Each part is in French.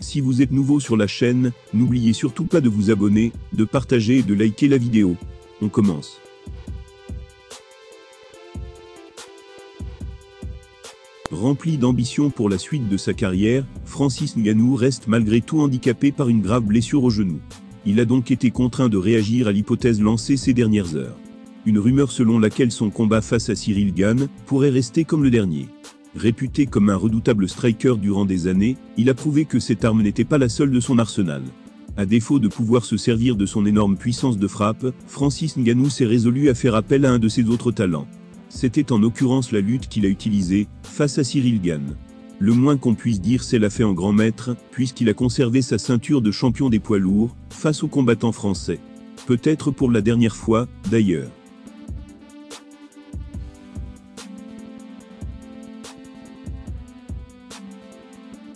Si vous êtes nouveau sur la chaîne, n'oubliez surtout pas de vous abonner, de partager et de liker la vidéo. On commence. Rempli d'ambition pour la suite de sa carrière, Francis Ngannou reste malgré tout handicapé par une grave blessure au genou. Il a donc été contraint de réagir à l'hypothèse lancée ces dernières heures. Une rumeur selon laquelle son combat face à Ciryl Gane pourrait rester comme le dernier. Réputé comme un redoutable striker durant des années, il a prouvé que cette arme n'était pas la seule de son arsenal. À défaut de pouvoir se servir de son énorme puissance de frappe, Francis Ngannou s'est résolu à faire appel à un de ses autres talents. C'était en l'occurrence la lutte qu'il a utilisée, face à Ciryl Gane. Le moins qu'on puisse dire c'est l'a fait en grand maître, puisqu'il a conservé sa ceinture de champion des poids lourds, face aux combattants français. Peut-être pour la dernière fois, d'ailleurs.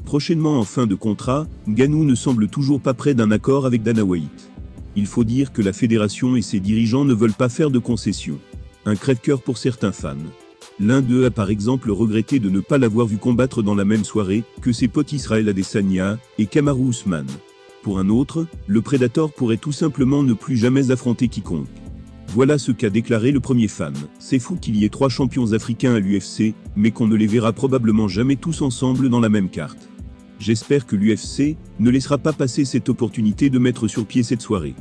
Prochainement en fin de contrat, Ngannou ne semble toujours pas près d'un accord avec Dana White. Il faut dire que la fédération et ses dirigeants ne veulent pas faire de concessions. Un crève-cœur pour certains fans. L'un d'eux a par exemple regretté de ne pas l'avoir vu combattre dans la même soirée que ses potes Israel Adesanya et Kamaru Usman. Pour un autre, le Predator pourrait tout simplement ne plus jamais affronter quiconque. Voilà ce qu'a déclaré le premier fan. C'est fou qu'il y ait 3 champions africains à l'UFC, mais qu'on ne les verra probablement jamais tous ensemble dans la même carte. J'espère que l'UFC ne laissera pas passer cette opportunité de mettre sur pied cette soirée.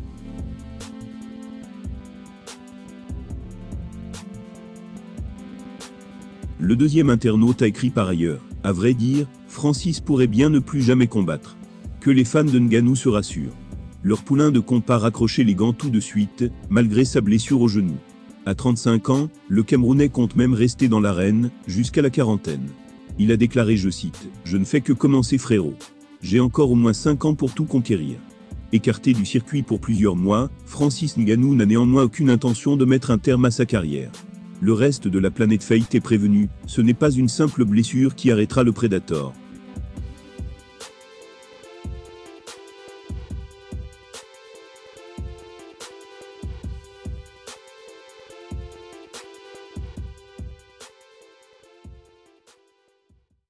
Le deuxième internaute a écrit par ailleurs, à vrai dire, Francis pourrait bien ne plus jamais combattre. Que les fans de Ngannou se rassurent. Leur poulain de compas raccroché les gants tout de suite, malgré sa blessure au genou. À 35 ans, le Camerounais compte même rester dans l'arène, jusqu'à la quarantaine. Il a déclaré, je cite, « Je ne fais que commencer frérot. J'ai encore au moins 5 ans pour tout conquérir. » Écarté du circuit pour plusieurs mois, Francis Ngannou n'a néanmoins aucune intention de mettre un terme à sa carrière. Le reste de la planète Fate est prévenu, ce n'est pas une simple blessure qui arrêtera le Predator.